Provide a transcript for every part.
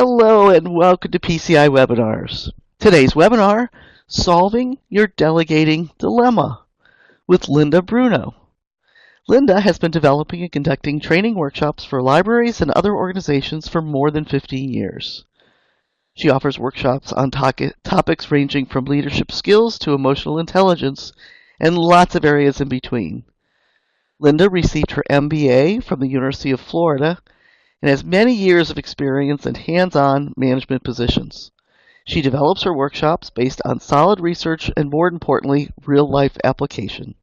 Hello and welcome to PCI Webinars. Today's webinar, Solving Your Delegating Dilemma with Linda Bruno. Linda has been developing and conducting training workshops for libraries and other organizations for more than 15 years. She offers workshops on topics ranging from leadership skills to emotional intelligence and lots of areas in between. Linda received her MBA from the University of Florida and has many years of experience in hands-on management positions. She develops her workshops based on solid research and, more importantly, real-life application.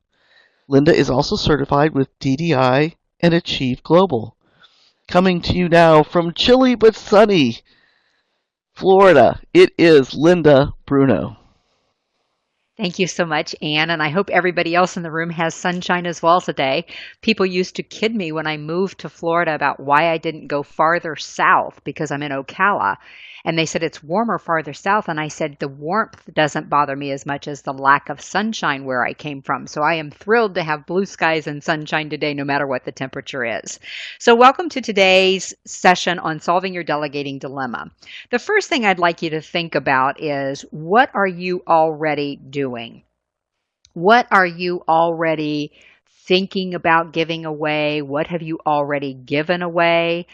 Linda is also certified with DDI and Achieve Global. Coming to you now from chilly but sunny Florida, it is Linda Bruno. Thank you so much, Anne, and I hope everybody else in the room has sunshine as well today. People used to kid me when I moved to Florida about why I didn't go farther south because I'm in Ocala. And they said it's warmer farther south. And I said the warmth doesn't bother me as much as the lack of sunshine where I came from. So I am thrilled to have blue skies and sunshine today, no matter what the temperature is. So welcome to today's session on solving your delegating dilemma. The first thing I'd like you to think about is, what are you already doing? What are you already thinking about giving away? What have you already given away?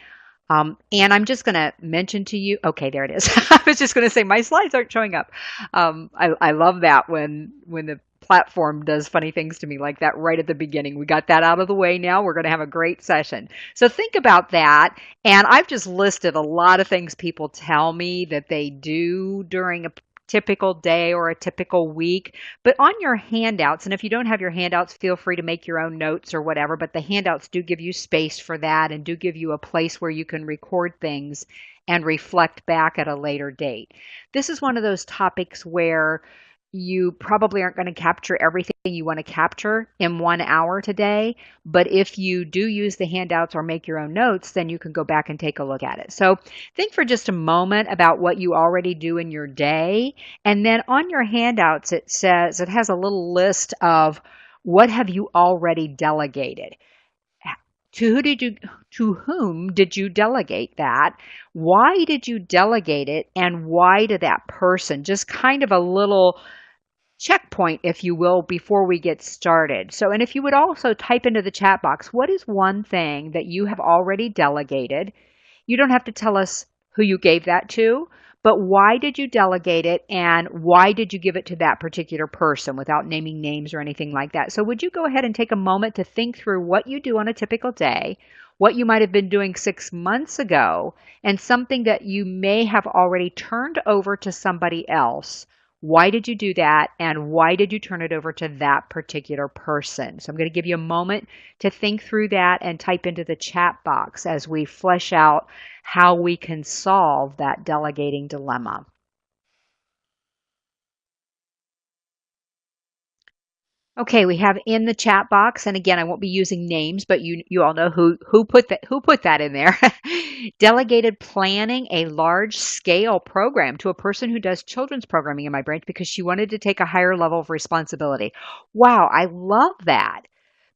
And I'm just going to mention to you, okay, there it is. I was just going to say my slides aren't showing up. I love that when the platform does funny things to me like that right at the beginning. We got that out of the way now. We're going to have a great session. So think about that. And I've just listed a lot of things people tell me that they do during a typical day or a typical week. But on your handouts, and if you don't have your handouts, feel free to make your own notes or whatever, but the handouts do give you space for that and do give you a place where you can record things and reflect back at a later date. This is one of those topics where you probably aren't going to capture everything you want to capture in 1 hour today, but if you do use the handouts or make your own notes, then you can go back and take a look at it. So think for just a moment about what you already do in your day, and then on your handouts it has a little list of what have you already delegated. To whom did you delegate that? Why did you delegate it, and why to that person? Just kind of a little checkpoint, if you will, before we get started. So, and if you would also type into the chat box, what is one thing that you have already delegated? You don't have to tell us who you gave that to, but why did you delegate it, and why did you give it to that particular person without naming names or anything like that? So would you go ahead and take a moment to think through what you do on a typical day, what you might have been doing 6 months ago, and something that you may have already turned over to somebody else. Why did you do that, and why did you turn it over to that particular person? So I'm going to give you a moment to think through that and type into the chat box as we flesh out how we can solve that delegating dilemma. Okay, we have in the chat box, and again, I won't be using names, but you all know who put that in there. Delegated planning a large scale program to a person who does children's programming in my branch because she wanted to take a higher level of responsibility. Wow, I love that.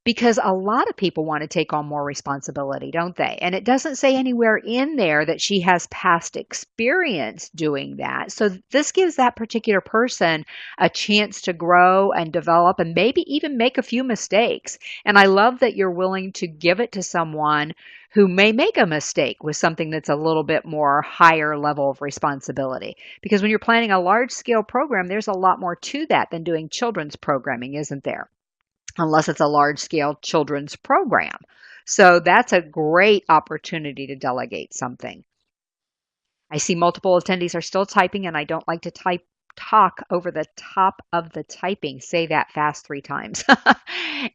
Because a lot of people want to take on more responsibility, don't they? And it doesn't say anywhere in there that she has past experience doing that. So this gives that particular person a chance to grow and develop and maybe even make a few mistakes. And I love that you're willing to give it to someone who may make a mistake with something that's a little bit more higher level of responsibility. Because when you're planning a large scale program, there's a lot more to that than doing children's programming, isn't there? Unless it's a large-scale children's program. So that's a great opportunity to delegate something. I see multiple attendees are still typing, and I don't like to talk over the top of the typing. Say that fast 3 times.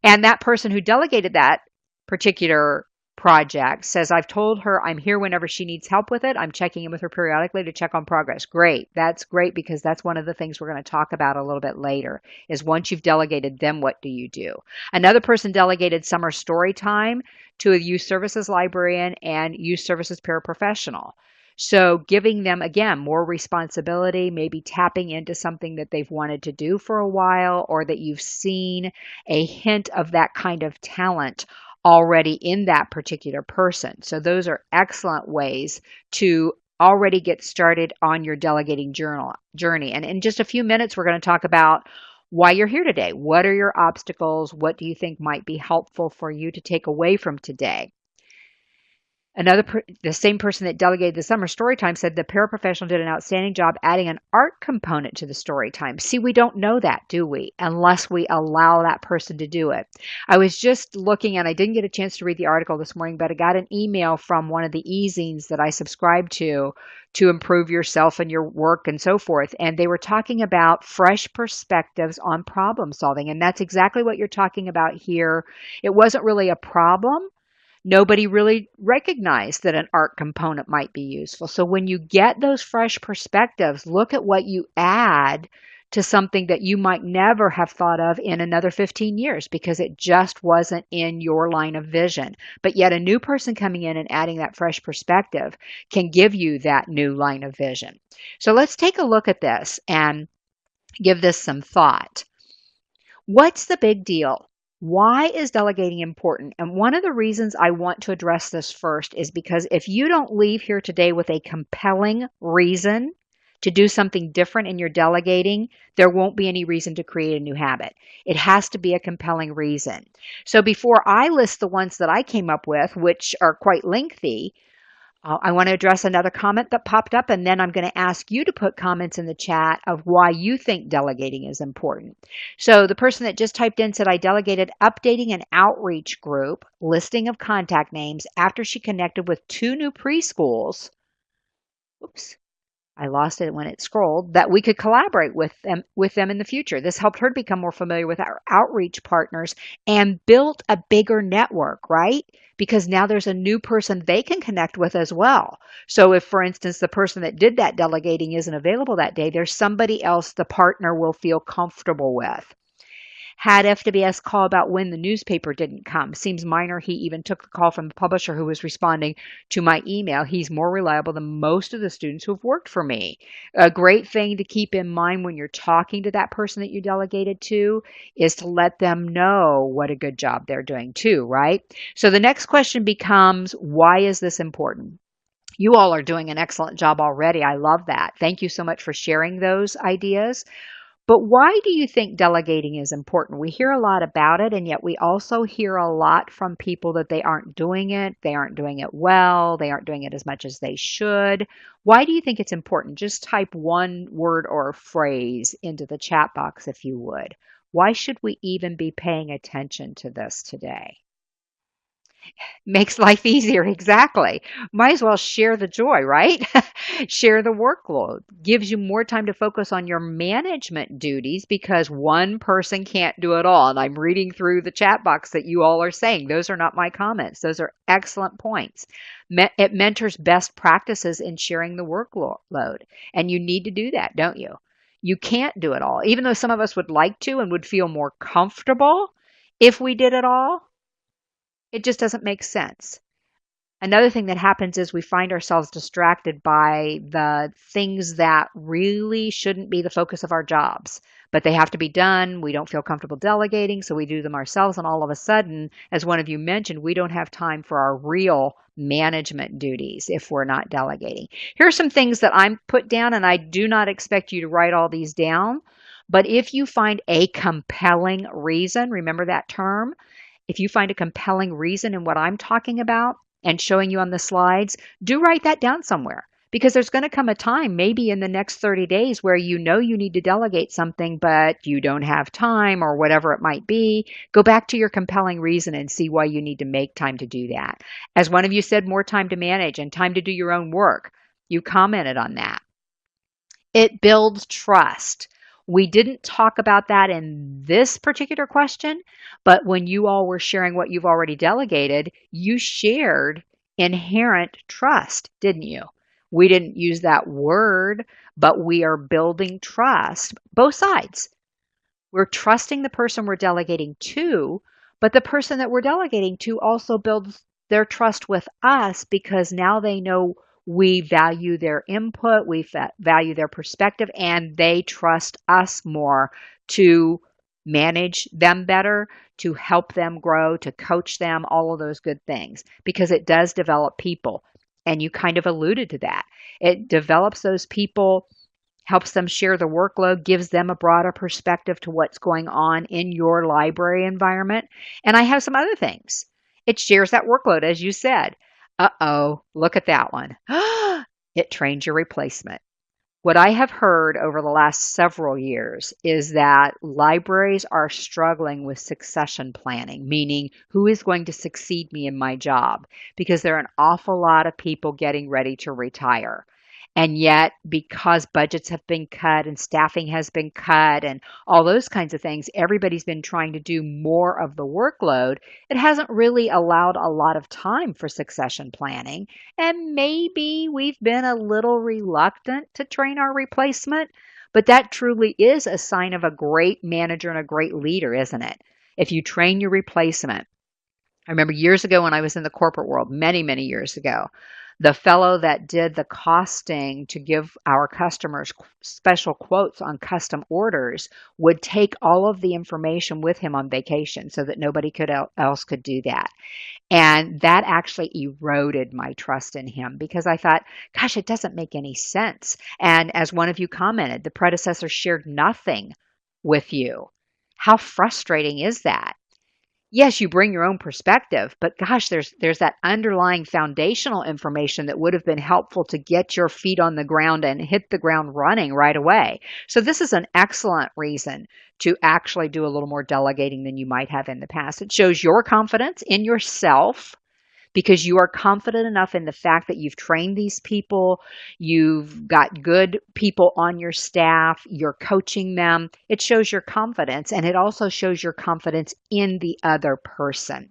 And that person who delegated that particular project says, I've told her I'm here whenever she needs help with it. I'm checking in with her periodically to check on progress. Great. That's great, because that's one of the things we're going to talk about a little bit later is once you've delegated, then what do you do? Another person delegated summer story time to a youth services librarian and youth services paraprofessional. So giving them, again, more responsibility, maybe tapping into something that they've wanted to do for a while, or that you've seen a hint of that kind of talent already in that particular person. So those are excellent ways to already get started on your delegating journey. And in just a few minutes, we're going to talk about why you're here today. What are your obstacles? What do you think might be helpful for you to take away from today? The same person that delegated the summer story time said the paraprofessional did an outstanding job adding an art component to the story time. See, we don't know that, do we? Unless we allow that person to do it. I was just looking, and I didn't get a chance to read the article this morning, but I got an email from one of the e-zines that I subscribe to improve yourself and your work and so forth. And they were talking about fresh perspectives on problem solving. And that's exactly what you're talking about here. It wasn't really a problem. Nobody really recognized that an art component might be useful. So when you get those fresh perspectives, look at what you add to something that you might never have thought of in another 15 years because it just wasn't in your line of vision. But yet a new person coming in and adding that fresh perspective can give you that new line of vision. So let's take a look at this and give this some thought. What's the big deal? Why is delegating important? And one of the reasons I want to address this first is because if you don't leave here today with a compelling reason to do something different in your delegating, there won't be any reason to create a new habit. It has to be a compelling reason. So before I list the ones that I came up with, which are quite lengthy, I want to address another comment that popped up, and then I'm going to ask you to put comments in the chat of why you think delegating is important. So the person that just typed in said, I delegated updating an outreach group, listing of contact names after she connected with 2 new preschools. Oops. I lost it when it scrolled, that we could collaborate with them in the future. This helped her to become more familiar with our outreach partners and built a bigger network, right? Because now there's a new person they can connect with as well. So if, for instance, the person that did that delegating isn't available that day, there's somebody else the partner will feel comfortable with. Had FWS call about when the newspaper didn't come. Seems minor. He even took the call from the publisher who was responding to my email. He's more reliable than most of the students who have worked for me. A great thing to keep in mind when you're talking to that person that you delegated to is to let them know what a good job they're doing too, right? So the next question becomes, why is this important? You all are doing an excellent job already. I love that. Thank you so much for sharing those ideas. But why do you think delegating is important? We hear a lot about it, and yet we also hear a lot from people that they aren't doing it well, they aren't doing it as much as they should. Why do you think it's important? Just type one word or phrase into the chat box if you would. Why should we even be paying attention to this today? Makes life easier, exactly. Might as well share the joy, right? Share the workload. Gives you more time to focus on your management duties because one person can't do it all. And I'm reading through the chat box that you all are saying. Those are not my comments. Those are excellent points. It mentors best practices in sharing the workload. And you need to do that, don't you? You can't do it all. Even though some of us would like to and would feel more comfortable if we did it all, it just doesn't make sense. Another thing that happens is we find ourselves distracted by the things that really shouldn't be the focus of our jobs, but they have to be done. We don't feel comfortable delegating, so we do them ourselves. And all of a sudden, as one of you mentioned, we don't have time for our real management duties if we're not delegating. Here are some things that I'm put down, and I do not expect you to write all these down. But if you find a compelling reason, remember that term, if you find a compelling reason in what I'm talking about and showing you on the slides, do write that down somewhere because there's going to come a time, maybe in the next 30 days, where you know you need to delegate something, but you don't have time or whatever it might be. Go back to your compelling reason and see why you need to make time to do that. As one of you said, more time to manage and time to do your own work. You commented on that. It builds trust. We didn't talk about that in this particular question, but when you all were sharing what you've already delegated, you shared inherent trust, didn't you? We didn't use that word, but we are building trust, both sides. We're trusting the person we're delegating to, but the person that we're delegating to also builds their trust with us because now they know we value their input, we value their perspective, and they trust us more to manage them better, to help them grow, to coach them, all of those good things, because it does develop people. And you kind of alluded to that. It develops those people, helps them share the workload, gives them a broader perspective to what's going on in your library environment. And I have some other things. It shares that workload, as you said. Uh-oh, look at that one. It trains your replacement. What I have heard over the last several years is that libraries are struggling with succession planning, meaning who is going to succeed me in my job, because there are an awful lot of people getting ready to retire. And yet, because budgets have been cut and staffing has been cut and all those kinds of things, everybody's been trying to do more of the workload. It hasn't really allowed a lot of time for succession planning. And maybe we've been a little reluctant to train our replacement, but that truly is a sign of a great manager and a great leader, isn't it? If you train your replacement. I remember years ago when I was in the corporate world, many, many years ago, the fellow that did the costing to give our customers special quotes on custom orders would take all of the information with him on vacation so that nobody else could do that. And that actually eroded my trust in him because I thought, gosh, it doesn't make any sense. And as one of you commented, the predecessor shared nothing with you. How frustrating is that? Yes, you bring your own perspective, but gosh, there's that underlying foundational information that would have been helpful to get your feet on the ground and hit the ground running right away. So this is an excellent reason to actually do a little more delegating than you might have in the past. It shows your confidence in yourself because you are confident enough in the fact that you've trained these people, you've got good people on your staff, you're coaching them. It shows your confidence, and it also shows your confidence in the other person.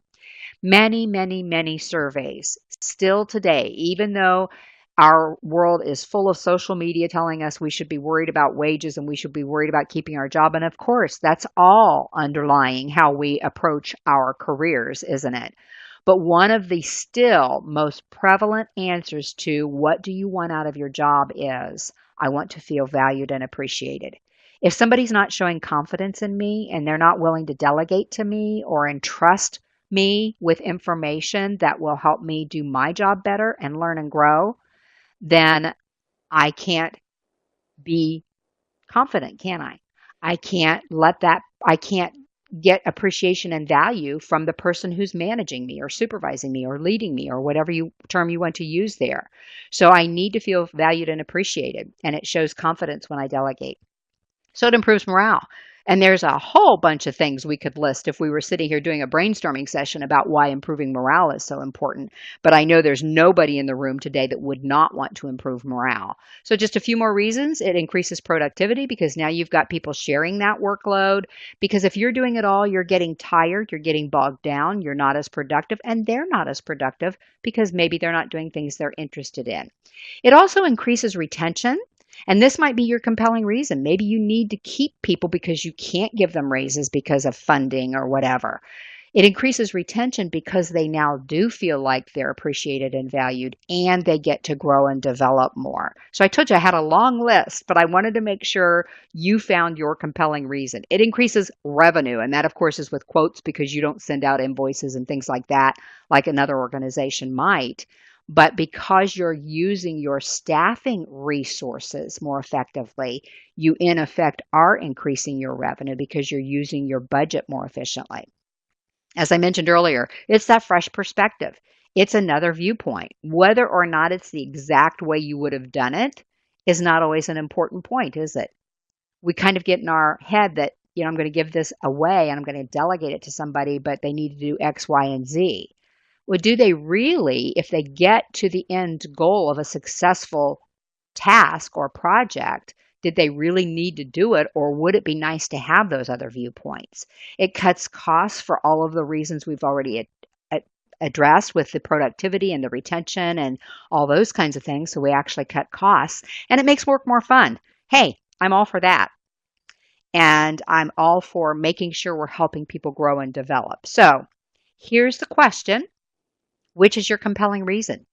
Many, many, many surveys still today, even though our world is full of social media telling us we should be worried about wages and we should be worried about keeping our job. And of course, that's all underlying how we approach our careers, isn't it? But one of the still most prevalent answers to what do you want out of your job is, I want to feel valued and appreciated. If somebody's not showing confidence in me and they're not willing to delegate to me or entrust me with information that will help me do my job better and learn and grow, then I can't be confident, can I? I can't get appreciation and value from the person who's managing me or supervising me or leading me or whatever term you want to use there. So I need to feel valued and appreciated, and it shows confidence when I delegate. So it improves morale. And there's a whole bunch of things we could list if we were sitting here doing a brainstorming session about why improving morale is so important. But I know there's nobody in the room today that would not want to improve morale. So just a few more reasons. It increases productivity because now you've got people sharing that workload. Because if you're doing it all, you're getting tired, you're getting bogged down, you're not as productive, and they're not as productive because maybe they're not doing things they're interested in. It also increases retention. And this might be your compelling reason. Maybe you need to keep people because you can't give them raises because of funding or whatever. It increases retention because they now do feel like they're appreciated and valued, and they get to grow and develop more. So I told you I had a long list, but I wanted to make sure you found your compelling reason. It increases revenue, and that, of course, is with quotes because you don't send out invoices and things like that like another organization might. But because you're using your staffing resources more effectively, you in effect are increasing your revenue because you're using your budget more efficiently. As I mentioned earlier, it's that fresh perspective. It's another viewpoint. Whether or not it's the exact way you would have done it is not always an important point, is it? We kind of get in our head that, I'm going to give this away and I'm going to delegate it to somebody, but they need to do X, Y, and Z. Well, do they really, if they get to the end goal of a successful task or project, did they really need to do it, or would it be nice to have those other viewpoints? It cuts costs for all of the reasons we've already addressed with the productivity and the retention and all those kinds of things. So we actually cut costs, and it makes work more fun. Hey, I'm all for that. And I'm all for making sure we're helping people grow and develop. So here's the question. Which is your compelling reason?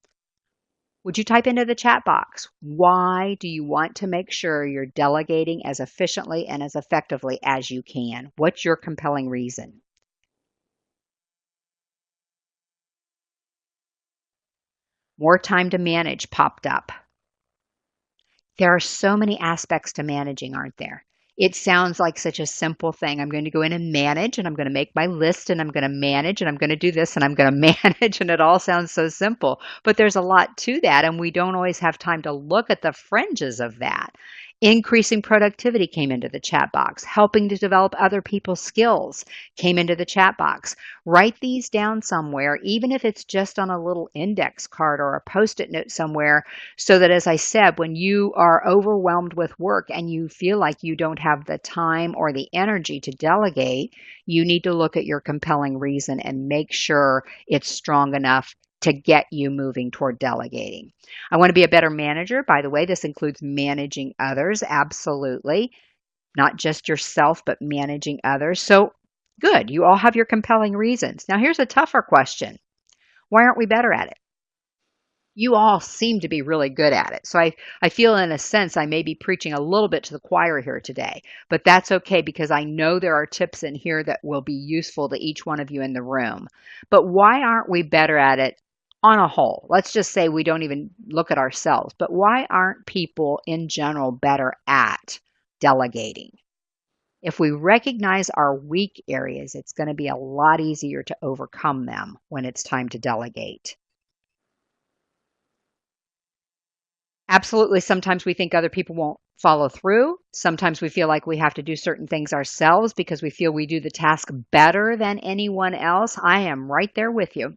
Would you type into the chat box, why do you want to make sure you're delegating as efficiently and as effectively as you can? What's your compelling reason? More time to manage popped up. There are so many aspects to managing, aren't there? It sounds like such a simple thing. I'm going to go in and manage, and I'm going to make my list, and I'm going to manage, and I'm going to do this, and I'm going to manage, and it all sounds so simple. But there's a lot to that, and we don't always have time to look at the fringes of that. Increasing productivity came into the chat box. Helping to develop other people's skills came into the chat box. Write these down somewhere, even if it's just on a little index card or a post-it note somewhere, so that, as I said, when you are overwhelmed with work and you feel like you don't have the time or the energy to delegate, you need to look at your compelling reason and make sure it's strong enough to get you moving toward delegating. I want to be a better manager. By the way, this includes managing others, absolutely. Not just yourself, but managing others. So good, you all have your compelling reasons. Now here's a tougher question. Why aren't we better at it? You all seem to be really good at it. So I feel in a sense I may be preaching a little bit to the choir here today, but that's okay because I know there are tips in here that will be useful to each one of you in the room. But why aren't we better at it on a whole? Let's just say we don't even look at ourselves, but why aren't people in general better at delegating? If we recognize our weak areas, it's going to be a lot easier to overcome them when it's time to delegate. Absolutely. Sometimes we think other people won't follow through. Sometimes we feel like we have to do certain things ourselves because we feel we do the task better than anyone else. I am right there with you.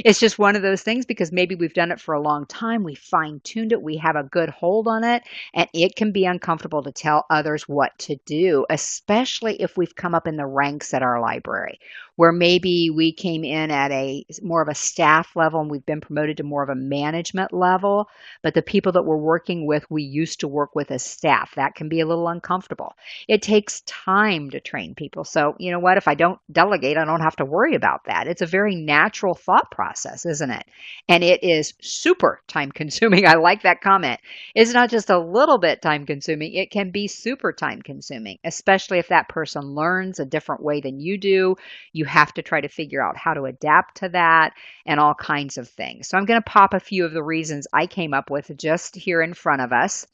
It's just one of those things because maybe we've done it for a long time. We fine-tuned it. We have a good hold on it. And it can be uncomfortable to tell others what to do, especially if we've come up in the ranks at our library, where maybe we came in at a more of a staff level and we've been promoted to more of a management level. But the people that we're working with, we used to work with as staff. That can be a little uncomfortable. It takes time to train people. So, you know what? If I don't delegate, I don't have to worry about that. It's a very natural thought process, isn't it? And it is super time consuming. I like that comment. It's not just a little bit time consuming, it can be super time consuming, especially if that person learns a different way than you do. You have to try to figure out how to adapt to that and all kinds of things. So I'm going to pop a few of the reasons I came up with just here in front of us.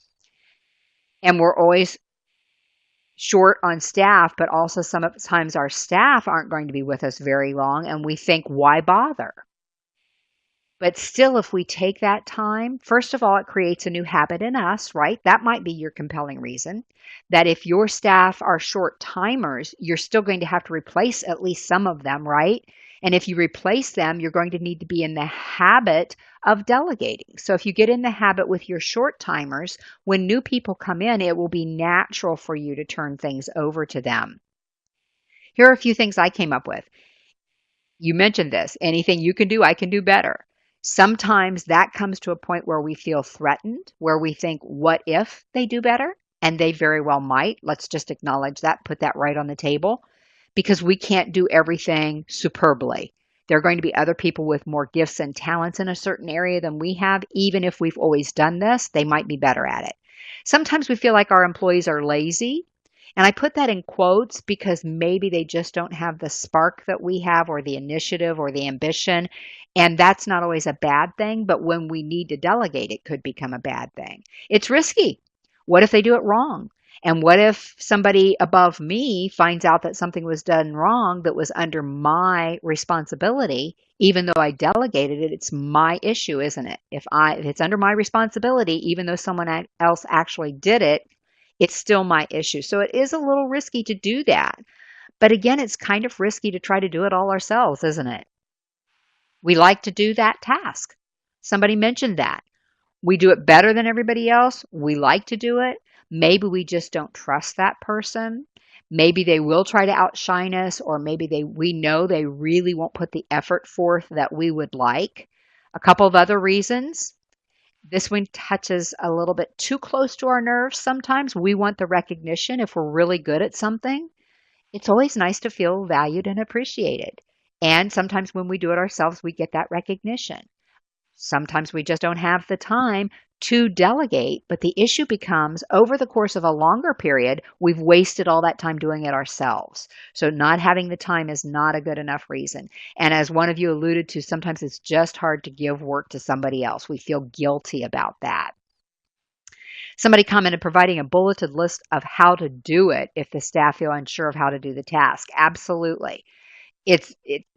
And we're always short on staff, but also sometimes our staff aren't going to be with us very long, and we think, why bother? But still, if we take that time, first of all, it creates a new habit in us, right? That might be your compelling reason. That if your staff are short timers, you're still going to have to replace at least some of them, right? And if you replace them, you're going to need to be in the habit of delegating. So if you get in the habit with your short timers, when new people come in, it will be natural for you to turn things over to them. Here are a few things I came up with. You mentioned this. Anything you can do, I can do better. Sometimes that comes to a point where we feel threatened, where we think, what if they do better? And they very well might. Let's just acknowledge that, put that right on the table, because we can't do everything superbly. There are going to be other people with more gifts and talents in a certain area than we have. Even if we've always done this, they might be better at it. Sometimes we feel like our employees are lazy. And I put that in quotes because maybe they just don't have the spark that we have or the initiative or the ambition. And that's not always a bad thing, but when we need to delegate, it could become a bad thing. It's risky. What if they do it wrong? And what if somebody above me finds out that something was done wrong that was under my responsibility? Even though I delegated it, it's my issue, isn't it? If it's under my responsibility, even though someone else actually did it, it's still my issue. So it is a little risky to do that. But again, it's kind of risky to try to do it all ourselves, isn't it? We like to do that task. Somebody mentioned that. We do it better than everybody else. We like to do it. Maybe we just don't trust that person. Maybe they will try to outshine us, or maybe we know they really won't put the effort forth that we would like. A couple of other reasons. This one touches a little bit too close to our nerves sometimes. We want the recognition if we're really good at something. It's always nice to feel valued and appreciated. And sometimes when we do it ourselves, we get that recognition. Sometimes we just don't have the time to delegate, but the issue becomes over the course of a longer period, we've wasted all that time doing it ourselves. So not having the time is not a good enough reason. And as one of you alluded to, sometimes it's just hard to give work to somebody else. We feel guilty about that. Somebody commented providing a bulleted list of how to do it if the staff feel unsure of how to do the task. Absolutely.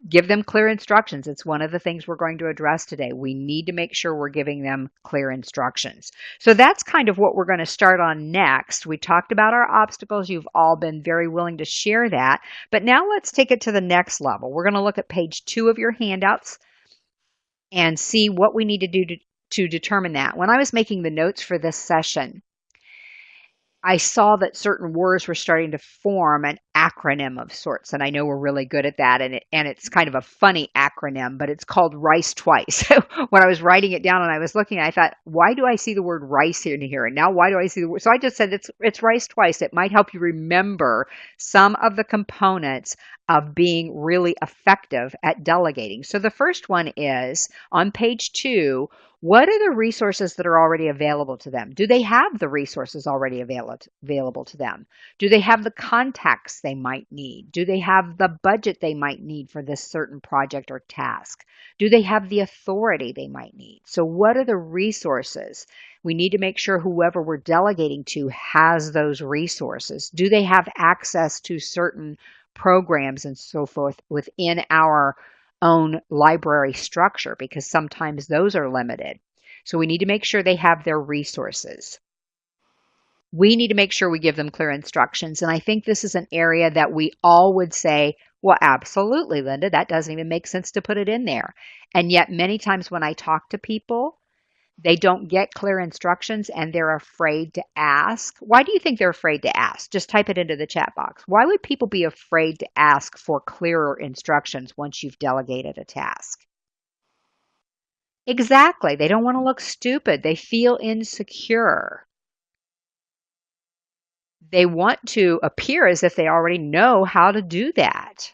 Give them clear instructions. It's one of the things we're going to address today. We need to make sure we're giving them clear instructions. So that's kind of what we're going to start on next. We talked about our obstacles. You've all been very willing to share that. But now let's take it to the next level. We're going to look at page 2 of your handouts and see what we need to do to determine that. When I was making the notes for this session, I saw that certain words were starting to form an acronym of sorts, and I know we're really good at that, and it's kind of a funny acronym, but it's called RICE twice. When I was writing it down and I was looking, I thought, why do I see the word rice in here? And now why do I see the word? So I just said it's RICE twice. It might help you remember some of the components of being really effective at delegating. So the first one is on page 2. What are the resources that are already available to them? Do they have the resources already available to them? Do they have the contacts they might need? Do they have the budget they might need for this certain project or task? Do they have the authority they might need? So what are the resources? We need to make sure whoever we're delegating to has those resources. Do they have access to certain programs and so forth within our own library structure, because sometimes those are limited. So we need to make sure they have their resources. We need to make sure we give them clear instructions. And I think this is an area that we all would say, well, absolutely, Linda, that doesn't even make sense to put it in there. And yet many times when I talk to people, they don't get clear instructions and they're afraid to ask. Why do you think they're afraid to ask? Just type it into the chat box. Why would people be afraid to ask for clearer instructions once you've delegated a task? Exactly. They don't want to look stupid. They feel insecure. They want to appear as if they already know how to do that.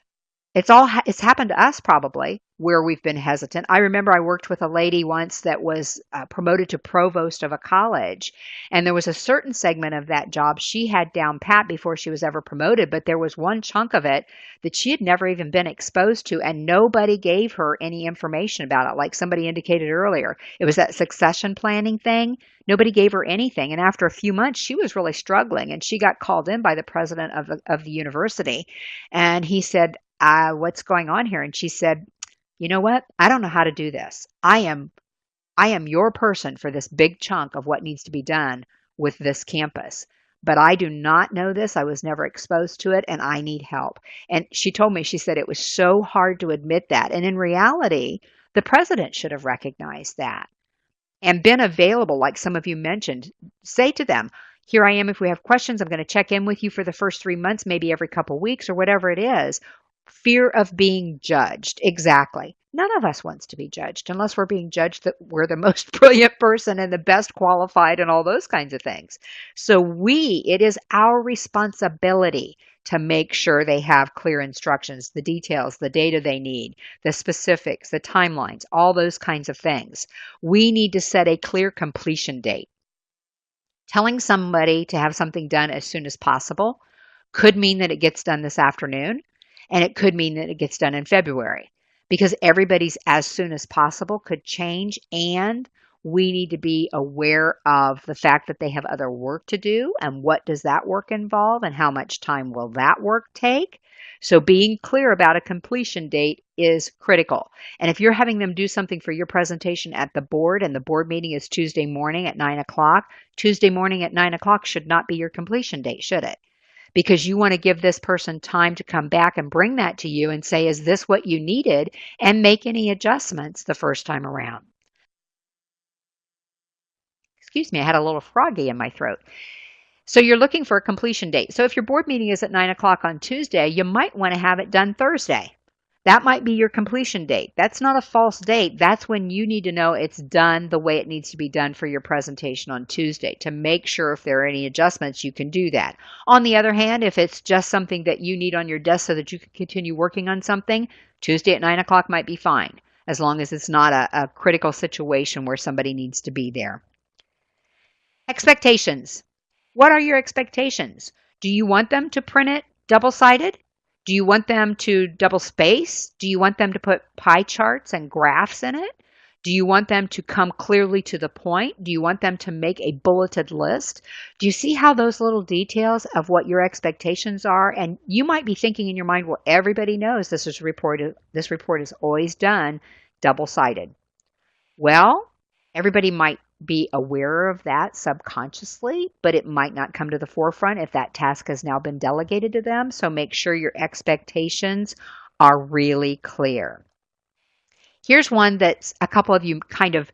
It's happened to us probably where we've been hesitant. I remember I worked with a lady once that was promoted to provost of a college, and there was a certain segment of that job she had down pat before she was ever promoted, but there was one chunk of it that she had never even been exposed to, and nobody gave her any information about it. Like somebody indicated earlier, it was that succession planning thing. Nobody gave her anything, and after a few months, she was really struggling, and she got called in by the president of the university, and he said, what's going on here? And she said, you know what? I don't know how to do this. I am your person for this big chunk of what needs to be done with this campus. But I do not know this. I was never exposed to it and I need help. And she told me, she said it was so hard to admit that. And in reality, the president should have recognized that and been available, like some of you mentioned. Say to them, here I am. If we have questions, I'm going to check in with you for the first 3 months, maybe every couple weeks or whatever it is. Fear of being judged. Exactly. None of us wants to be judged unless we're being judged that we're the most brilliant person and the best qualified and all those kinds of things. So it is our responsibility to make sure they have clear instructions, the details, the data they need, the specifics, the timelines, all those kinds of things. We need to set a clear completion date. Telling somebody to have something done as soon as possible could mean that it gets done this afternoon, and it could mean that it gets done in February, because everybody's as soon as possible could change, and we need to be aware of the fact that they have other work to do, and what does that work involve, and how much time will that work take. So being clear about a completion date is critical. And if you're having them do something for your presentation at the board, and the board meeting is Tuesday morning at 9 o'clock, Tuesday morning at 9 o'clock should not be your completion date, should it? Because you want to give this person time to come back and bring that to you and say, is this what you needed? And make any adjustments the first time around. Excuse me, I had a little froggy in my throat. So you're looking for a completion date. So if your board meeting is at 9 o'clock on Tuesday, you might want to have it done Thursday. That might be your completion date. That's not a false date. That's when you need to know it's done the way it needs to be done for your presentation on Tuesday. To make sure if there are any adjustments, you can do that. On the other hand, if it's just something that you need on your desk so that you can continue working on something, Tuesday at 9 o'clock might be fine, as long as it's not a critical situation where somebody needs to be there. Expectations. What are your expectations? Do you want them to print it double-sided? Do you want them to double space? Do you want them to put pie charts and graphs in it? Do you want them to come clearly to the point? Do you want them to make a bulleted list? Do you see how those little details of what your expectations are? And you might be thinking in your mind, well, everybody knows this report is always done double-sided. Well, everybody might be aware of that subconsciously, but it might not come to the forefront if that task has now been delegated to them. So make sure your expectations are really clear. Here's one that a couple of you kind of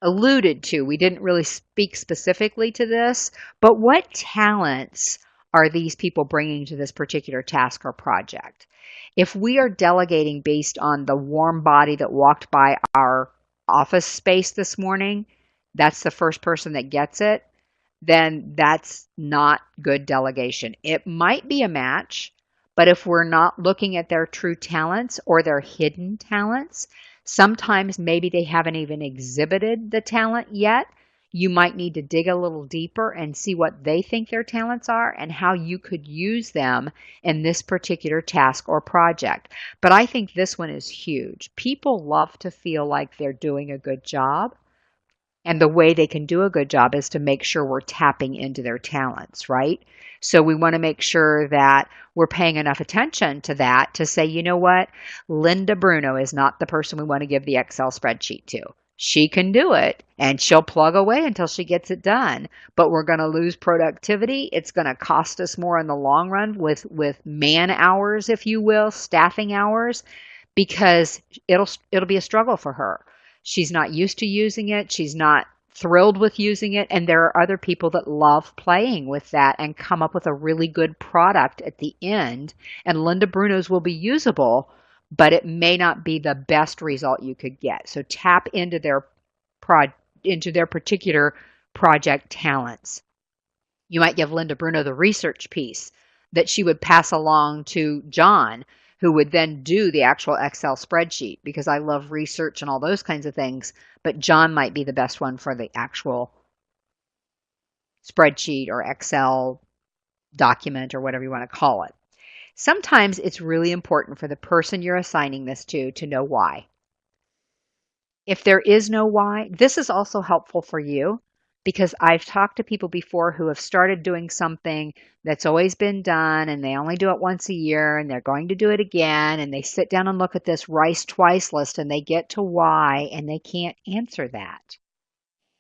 alluded to. We didn't really speak specifically to this, but what talents are these people bringing to this particular task or project? If we are delegating based on the warm body that walked by our office space this morning, that's the first person that gets it, then that's not good delegation. It might be a match, but if we're not looking at their true talents or their hidden talents, sometimes maybe they haven't even exhibited the talent yet. You might need to dig a little deeper and see what they think their talents are and how you could use them in this particular task or project. But I think this one is huge. People love to feel like they're doing a good job. And the way they can do a good job is to make sure we're tapping into their talents, right? So we want to make sure that we're paying enough attention to that to say, you know what? Linda Bruno is not the person we want to give the Excel spreadsheet to. She can do it and she'll plug away until she gets it done, but we're going to lose productivity. It's going to cost us more in the long run with man hours, if you will, staffing hours, because it'll be a struggle for her. She's not used to using it. She's not thrilled with using it. And there are other people that love playing with that and come up with a really good product at the end. And Linda Bruno's will be usable, but it may not be the best result you could get. So tap into their particular project talents. You might give Linda Bruno the research piece that she would pass along to John, who would then do the actual Excel spreadsheet, because I love research and all those kinds of things, but John might be the best one for the actual spreadsheet or Excel document or whatever you want to call it. Sometimes it's really important for the person you're assigning this to know why. If there is no why, this is also helpful for you, because I've talked to people before who have started doing something that's always been done and they only do it once a year and they're going to do it again, and they sit down and look at this rice twice list and they get to why and they can't answer that.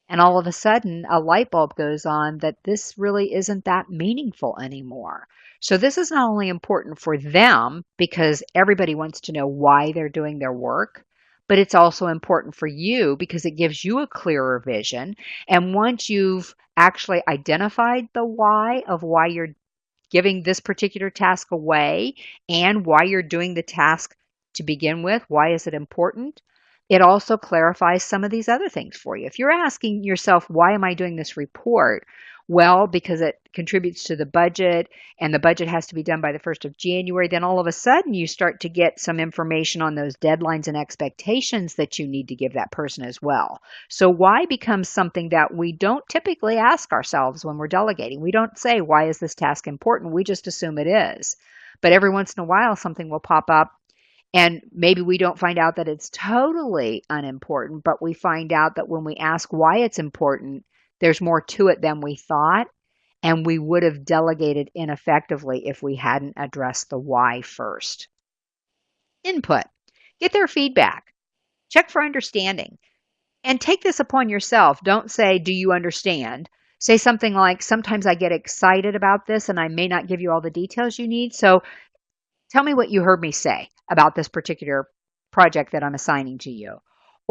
And all of a sudden a light bulb goes on that this really isn't that meaningful anymore. So this is not only important for them because everybody wants to know why they're doing their work, but it's also important for you because it gives you a clearer vision. And once you've actually identified the why of why you're giving this particular task away and why you're doing the task to begin with, why is it important? It also clarifies some of these other things for you. If you're asking yourself, why am I doing this report? Well, because it contributes to the budget and the budget has to be done by the 1st of January, then all of a sudden you start to get some information on those deadlines and expectations that you need to give that person as well. So why becomes something that we don't typically ask ourselves when we're delegating. We don't say, why is this task important? We just assume it is. But every once in a while, something will pop up. And maybe we don't find out that it's totally unimportant, but we find out that when we ask why it's important, there's more to it than we thought, and we would have delegated ineffectively if we hadn't addressed the why first. Input. Get their feedback. Check for understanding. And take this upon yourself. Don't say, do you understand? Say something like, sometimes I get excited about this and I may not give you all the details you need. So tell me what you heard me say about this particular project that I'm assigning to you.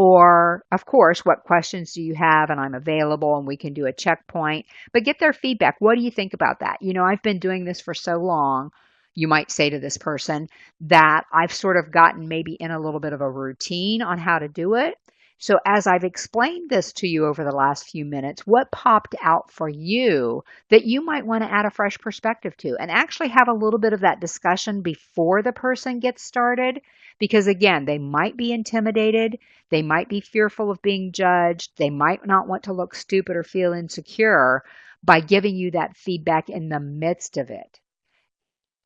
Or, of course, what questions do you have? And I'm available and we can do a checkpoint. But get their feedback. What do you think about that? You know, I've been doing this for so long, you might say to this person, that I've sort of gotten maybe in a little bit of a routine on how to do it. So as I've explained this to you over the last few minutes, what popped out for you that you might want to add a fresh perspective to and actually have a little bit of that discussion before the person gets started? Because again, they might be intimidated. They might be fearful of being judged. They might not want to look stupid or feel insecure by giving you that feedback in the midst of it.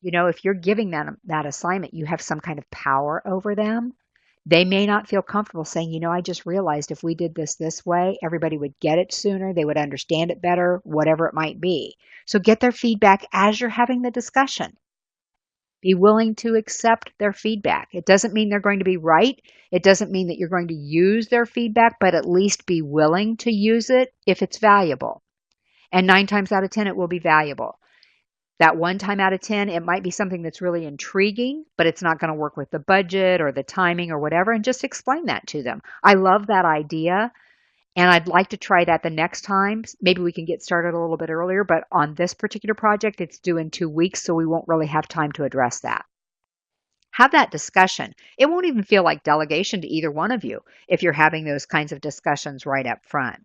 You know, if you're giving them that assignment, you have some kind of power over them. They may not feel comfortable saying, you know, I just realized if we did this way, everybody would get it sooner, they would understand it better, whatever it might be. So get their feedback as you're having the discussion. Be willing to accept their feedback. It doesn't mean they're going to be right. It doesn't mean that you're going to use their feedback, but at least be willing to use it if it's valuable. And 9 times out of 10, it will be valuable. That 1 time out of 10, it might be something that's really intriguing, but it's not going to work with the budget or the timing or whatever, and just explain that to them. I love that idea, and I'd like to try that the next time. Maybe we can get started a little bit earlier, but on this particular project, it's due in 2 weeks, so we won't really have time to address that. Have that discussion. It won't even feel like delegation to either one of you if you're having those kinds of discussions right up front.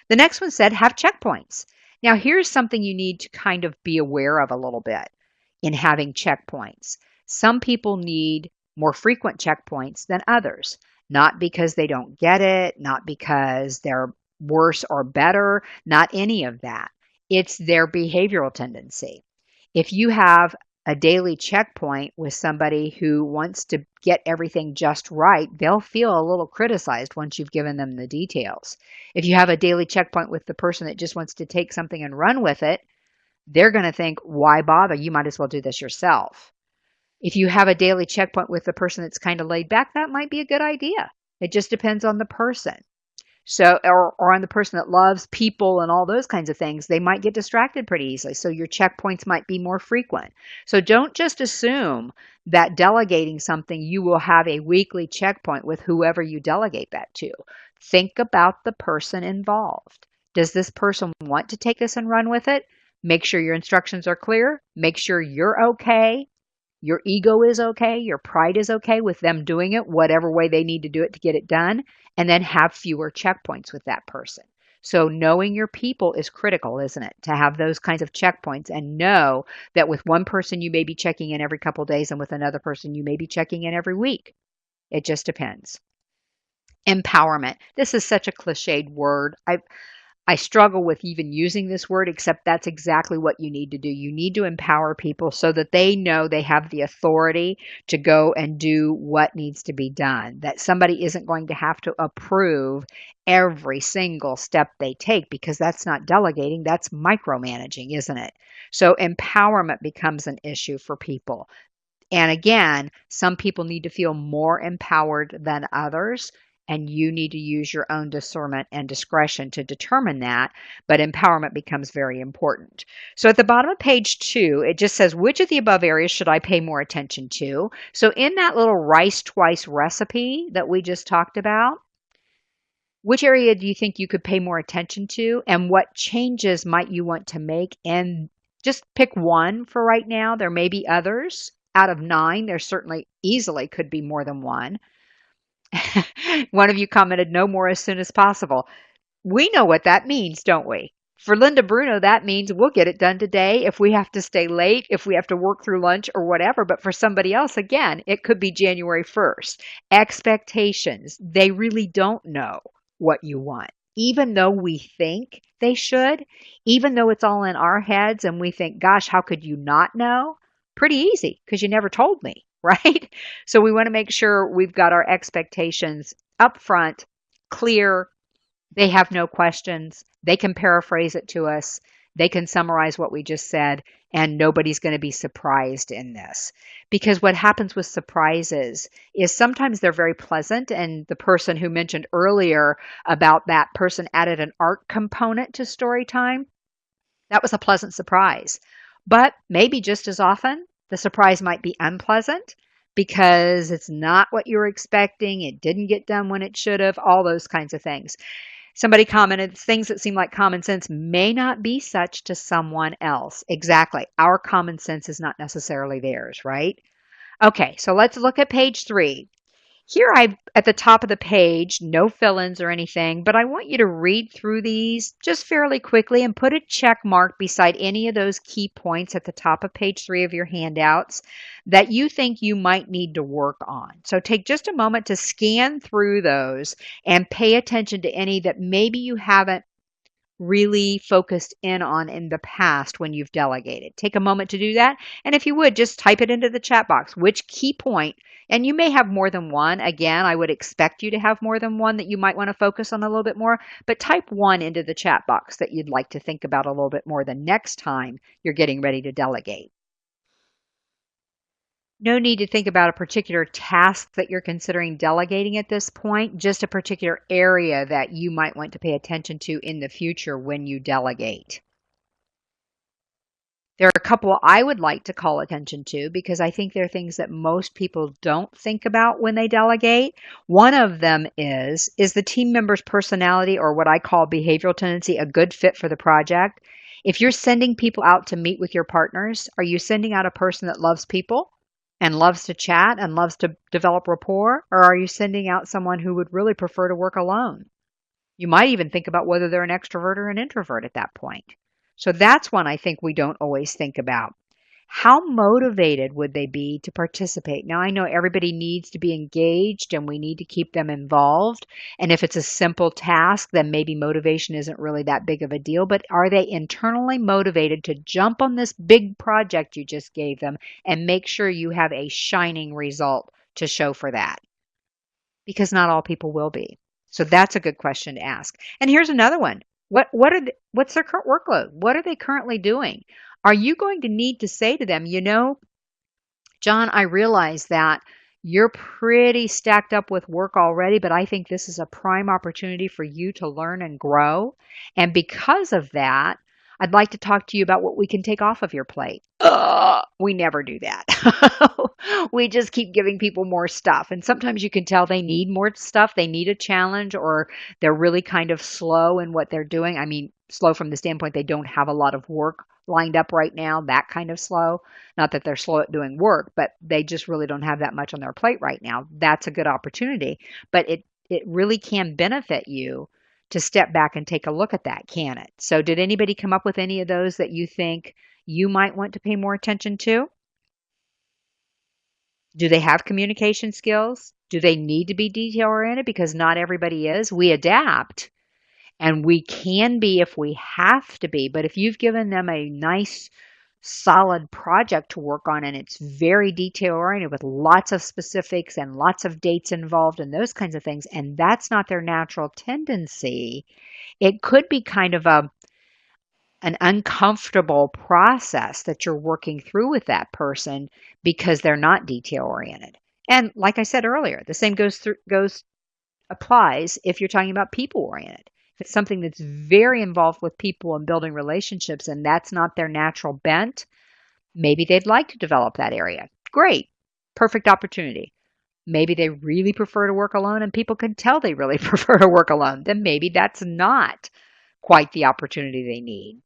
The next one said, have checkpoints. Now, here's something you need to kind of be aware of a little bit in having checkpoints. Some people need more frequent checkpoints than others, not because they don't get it, not because they're worse or better, not any of that. It's their behavioral tendency. If you have a daily checkpoint with somebody who wants to get everything just right, they'll feel a little criticized once you've given them the details. If you have a daily checkpoint with the person that just wants to take something and run with it, they're going to think, why bother? You might as well do this yourself. If you have a daily checkpoint with the person that's kind of laid back, that might be a good idea. It just depends on the person. So, or on the person that loves people and all those kinds of things, they might get distracted pretty easily. So your checkpoints might be more frequent. So don't just assume that delegating something, you will have a weekly checkpoint with whoever you delegate that to. Think about the person involved. Does this person want to take this and run with it? Make sure your instructions are clear. Make sure you're okay. Your ego is okay. Your pride is okay with them doing it, whatever way they need to do it to get it done, and then have fewer checkpoints with that person. So knowing your people is critical, isn't it? To have those kinds of checkpoints and know that with one person you may be checking in every couple of days and with another person you may be checking in every week. It just depends. Empowerment. This is such a cliched word. I struggle with even using this word, except that's exactly what you need to do. You need to empower people so that they know they have the authority to go and do what needs to be done, that somebody isn't going to have to approve every single step they take, because that's not delegating, that's micromanaging, isn't it? So empowerment becomes an issue for people. And again, some people need to feel more empowered than others. And you need to use your own discernment and discretion to determine that, but empowerment becomes very important. So at the bottom of page 2, it just says, which of the above areas should I pay more attention to? So in that little rice twice recipe that we just talked about, which area do you think you could pay more attention to, and what changes might you want to make? And just pick one for right now. There may be others. Out of 9, there certainly easily could be more than one. One of you commented, no more as soon as possible. We know what that means, don't we? For Linda Bruno, that means we'll get it done today if we have to stay late, if we have to work through lunch or whatever. But for somebody else, again, it could be January 1st. Expectations. They really don't know what you want. Even though we think they should, even though it's all in our heads and we think, gosh, how could you not know? Pretty easy, because you never told me. Right? So we want to make sure we've got our expectations up front, clear. They have no questions. They can paraphrase it to us. They can summarize what we just said, and nobody's going to be surprised in this. Because what happens with surprises is sometimes they're very pleasant, and the person who mentioned earlier about that person added an art component to story time, that was a pleasant surprise. But maybe just as often, the surprise might be unpleasant because it's not what you were expecting. It didn't get done when it should have, all those kinds of things. Somebody commented, things that seem like common sense may not be such to someone else. Exactly. Our common sense is not necessarily theirs, right? Okay, so let's look at page 3. Here at the top of the page, no fill-ins or anything, but I want you to read through these just fairly quickly and put a check mark beside any of those key points at the top of page 3 of your handouts that you think you might need to work on. So take just a moment to scan through those and pay attention to any that maybe you haven't really focused in on in the past when you've delegated. Take a moment to do that. And if you would, just type it into the chat box, which key point, and you may have more than one. Again, I would expect you to have more than one that you might want to focus on a little bit more, but type one into the chat box that you'd like to think about a little bit more the next time you're getting ready to delegate. No need to think about a particular task that you're considering delegating at this point, just a particular area that you might want to pay attention to in the future when you delegate. There are a couple I would like to call attention to because I think they're things that most people don't think about when they delegate. One of them is the team member's personality, or what I call behavioral tendency, a good fit for the project? If you're sending people out to meet with your partners, are you sending out a person that loves people and loves to chat and loves to develop rapport? Or are you sending out someone who would really prefer to work alone? You might even think about whether they're an extrovert or an introvert at that point. So that's one I think we don't always think about. How motivated would they be to participate? Now, I know everybody needs to be engaged and we need to keep them involved. And if it's a simple task, then maybe motivation isn't really that big of a deal. But are they internally motivated to jump on this big project you just gave them and make sure you have a shining result to show for that? Because not all people will be. So that's a good question to ask. And here's another one. What's their current workload? What are they currently doing? Are you going to need to say to them, John, I realize that you're pretty stacked up with work already, but I think this is a prime opportunity for you to learn and grow. And because of that, I'd like to talk to you about what we can take off of your plate. We never do that. We just keep giving people more stuff. And sometimes you can tell they need more stuff. They need a challenge, or they're really kind of slow in what they're doing. I mean, slow from the standpoint they don't have a lot of work lined up right now, that kind of slow. Not that they're slow at doing work, but they just really don't have that much on their plate right now. That's a good opportunity. But it really can benefit you to step back and take a look at that, can it? So did anybody come up with any of those that you think you might want to pay more attention to? Do they have communication skills? Do they need to be detail oriented? Because not everybody is. We adapt, and we can be if we have to be. But if you've given them a nice, solid project to work on and it's very detail oriented with lots of specifics and lots of dates involved and those kinds of things, and that's not their natural tendency, it could be kind of an uncomfortable process that you're working through with that person because they're not detail oriented. And like I said earlier, the same applies if you're talking about people oriented. If it's something that's very involved with people and building relationships and that's not their natural bent, maybe they'd like to develop that area. Great. Perfect opportunity. Maybe they really prefer to work alone and people can tell they really prefer to work alone. Then maybe that's not quite the opportunity they need.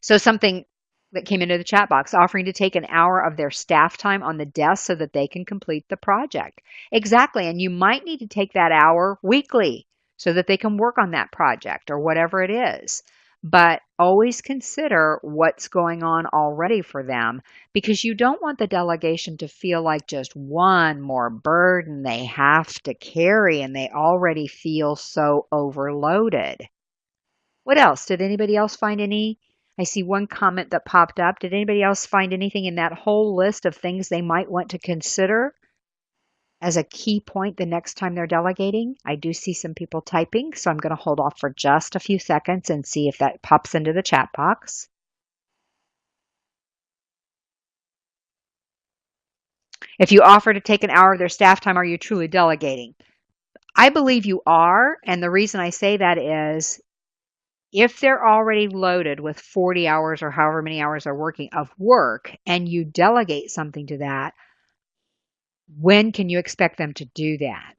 So something that came into the chat box, offering to take an hour of their staff time on the desk so that they can complete the project. Exactly. And you might need to take that hour weekly so that they can work on that project or whatever it is. But always consider what's going on already for them, because you don't want the delegation to feel like just one more burden they have to carry and they already feel so overloaded. What else? Did anybody else find any? I see one comment that popped up. Did anybody else find anything in that whole list of things they might want to consider as a key point the next time they're delegating? I do see some people typing, so I'm going to hold off for just a few seconds and see if that pops into the chat box. If you offer to take an hour of their staff time, are you truly delegating? I believe you are, and the reason I say that is if they're already loaded with 40 hours or however many hours they're working of work and you delegate something to that, when can you expect them to do that?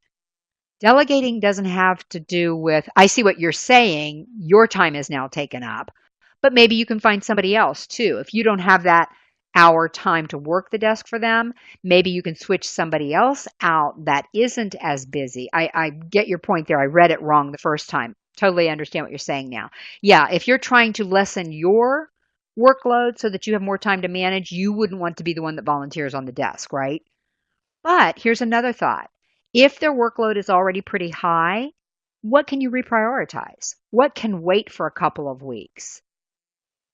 Delegating doesn't have to do with, I see what you're saying, your time is now taken up, but maybe you can find somebody else too. If you don't have that hour time to work the desk for them. Maybe you can switch somebody else out that isn't as busy. I get your point there. I read it wrong the first time. Totally understand what you're saying now. Yeah, if you're trying to lessen your workload so that you have more time to manage, you wouldn't want to be the one that volunteers on the desk, right? But here's another thought. If their workload is already pretty high, what can you reprioritize? What can wait for a couple of weeks?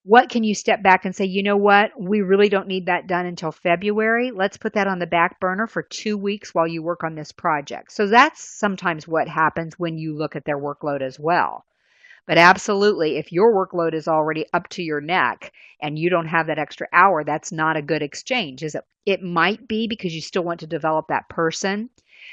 What can you step back and say, you know what? We really don't need that done until February. Let's put that on the back burner for 2 weeks while you work on this project. So that's sometimes what happens when you look at their workload as well. But absolutely, if your workload is already up to your neck and you don't have that extra hour, that's not a good exchange, is it? It might be because you still want to develop that person.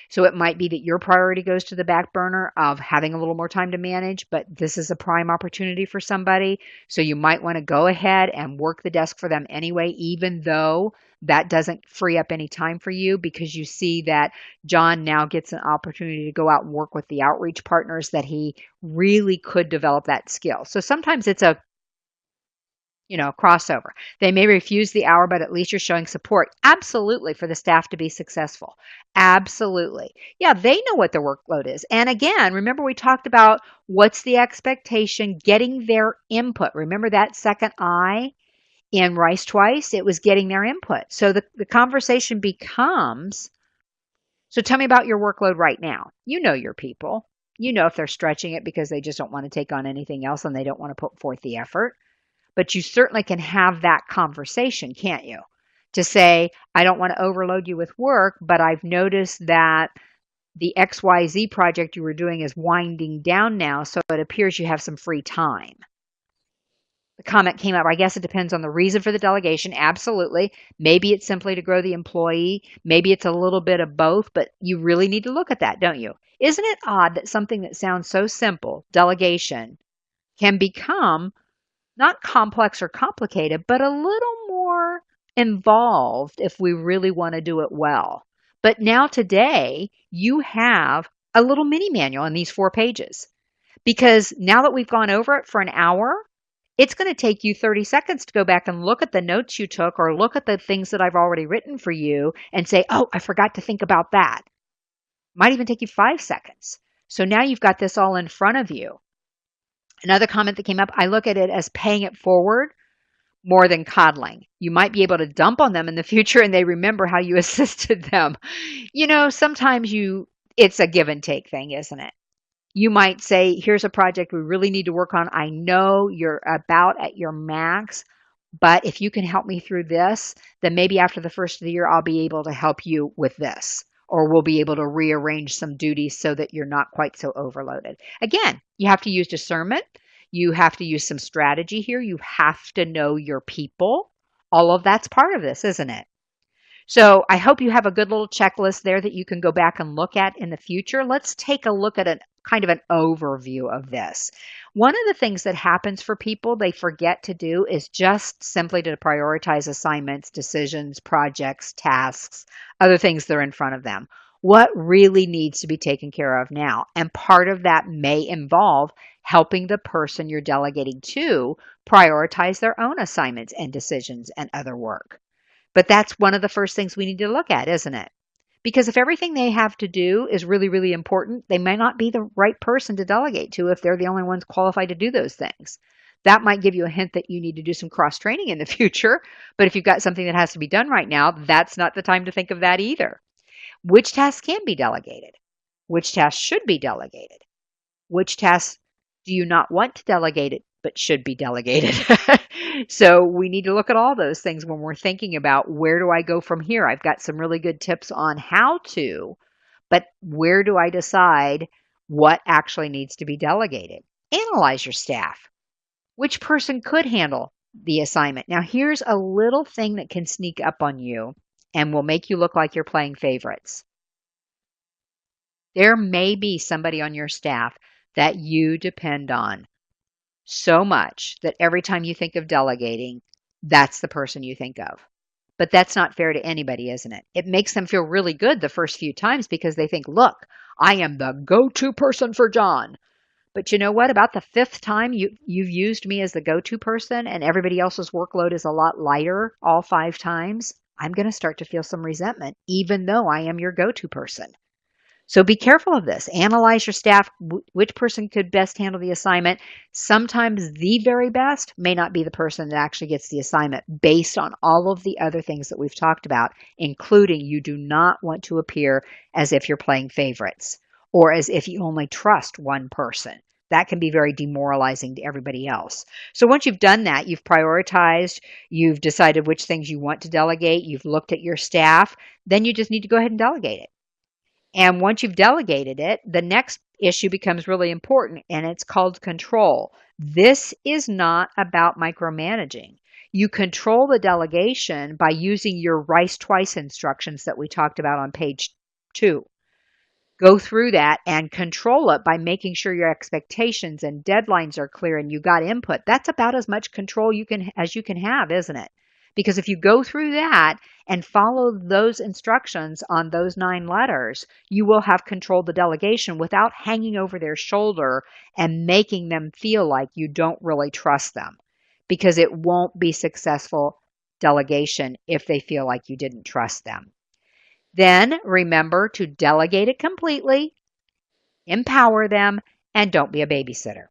So it might be that your priority goes to the back burner of having a little more time to manage, but this is a prime opportunity for somebody. So you might want to go ahead and work the desk for them anyway, even though that doesn't free up any time for you, because you see that John now gets an opportunity to go out and work with the outreach partners that he really could develop that skill. So sometimes it's a crossover. They may refuse the hour, but at least you're showing support. Absolutely, for the staff to be successful. Absolutely. Yeah, they know what their workload is. And again, remember we talked about what's the expectation, getting their input. Remember that second I in Rice Twice? It was getting their input. So the conversation becomes, so tell me about your workload right now. You know your people. You know if they're stretching it because they just don't want to take on anything else and they don't want to put forth the effort. But you certainly can have that conversation, can't you? To say, I don't want to overload you with work, but I've noticed that the XYZ project you were doing is winding down now, so it appears you have some free time. The comment came up, I guess it depends on the reason for the delegation. Absolutely. Maybe it's simply to grow the employee. Maybe it's a little bit of both, but you really need to look at that, don't you? Isn't it odd that something that sounds so simple, delegation, can become not complex or complicated, but a little more involved if we really want to do it well. But now today, you have a little mini manual in these 4 pages. Because now that we've gone over it for an hour, it's going to take you 30 seconds to go back and look at the notes you took or look at the things that I've already written for you and say, oh, I forgot to think about that. Might even take you 5 seconds. So now you've got this all in front of you. Another comment that came up, I look at it as paying it forward more than coddling. You might be able to dump on them in the future and they remember how you assisted them. Sometimes it's a give and take thing, isn't it? You might say, here's a project we really need to work on. I know you're about at your max, but if you can help me through this, then maybe after the first of the year, I'll be able to help you with this. Or we'll be able to rearrange some duties so that you're not quite so overloaded. Again, you have to use discernment. You have to use some strategy here. You have to know your people. All of that's part of this, isn't it? So I hope you have a good little checklist there that you can go back and look at in the future. Let's take a look at kind of an overview of this. One of the things that happens for people they forget to do is just simply to prioritize assignments, decisions, projects, tasks, other things that are in front of them. What really needs to be taken care of now? And part of that may involve helping the person you're delegating to prioritize their own assignments and decisions and other work. But that's one of the first things we need to look at, isn't it? Because if everything they have to do is really, really important, they may not be the right person to delegate to if they're the only ones qualified to do those things. That might give you a hint that you need to do some cross-training in the future. But if you've got something that has to be done right now, that's not the time to think of that either. Which tasks can be delegated? Which tasks should be delegated? Which tasks do you not want to delegate it but should be delegated? So we need to look at all those things when we're thinking about where do I go from here? I've got some really good tips on how to, but where do I decide what actually needs to be delegated? Analyze your staff. Which person could handle the assignment? Now here's a little thing that can sneak up on you and will make you look like you're playing favorites. There may be somebody on your staff that you depend on so much that every time you think of delegating, that's the person you think of. But that's not fair to anybody, isn't it? It makes them feel really good the first few times because they think, look, I am the go-to person for John. But you know what? About the fifth time you've used me as the go-to person and everybody else's workload is a lot lighter all 5 times, I'm going to start to feel some resentment, even though I am your go-to person. So be careful of this. Analyze your staff, which person could best handle the assignment. Sometimes the very best may not be the person that actually gets the assignment based on all of the other things that we've talked about, including you do not want to appear as if you're playing favorites or as if you only trust one person. That can be very demoralizing to everybody else. So once you've done that, you've prioritized, you've decided which things you want to delegate, you've looked at your staff, then you just need to go ahead and delegate it. And once you've delegated it, the next issue becomes really important, and it's called control. This is not about micromanaging. You control the delegation by using your Rice Twice instructions that we talked about on page 2. Go through that and control it by making sure your expectations and deadlines are clear and you got input. That's about as much control as you can have, isn't it? Because if you go through that and follow those instructions on those 9 letters, you will have controlled the delegation without hanging over their shoulder and making them feel like you don't really trust them. Because it won't be successful delegation if they feel like you didn't trust them. Then remember to delegate it completely, empower them, and don't be a babysitter.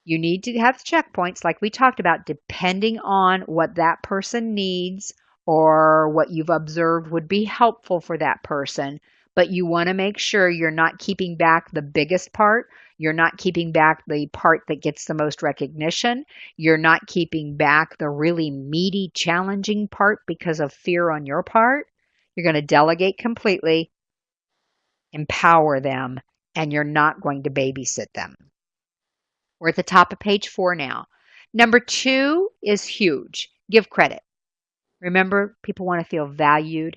You need to have checkpoints like we talked about, depending on what that person needs or what you've observed would be helpful for that person. But you want to make sure you're not keeping back the biggest part. You're not keeping back the part that gets the most recognition. You're not keeping back the really meaty, challenging part because of fear on your part. You're going to delegate completely, empower them, and you're not going to babysit them. We're at the top of page 4 now. Number 2 is huge. Give credit. Remember, people want to feel valued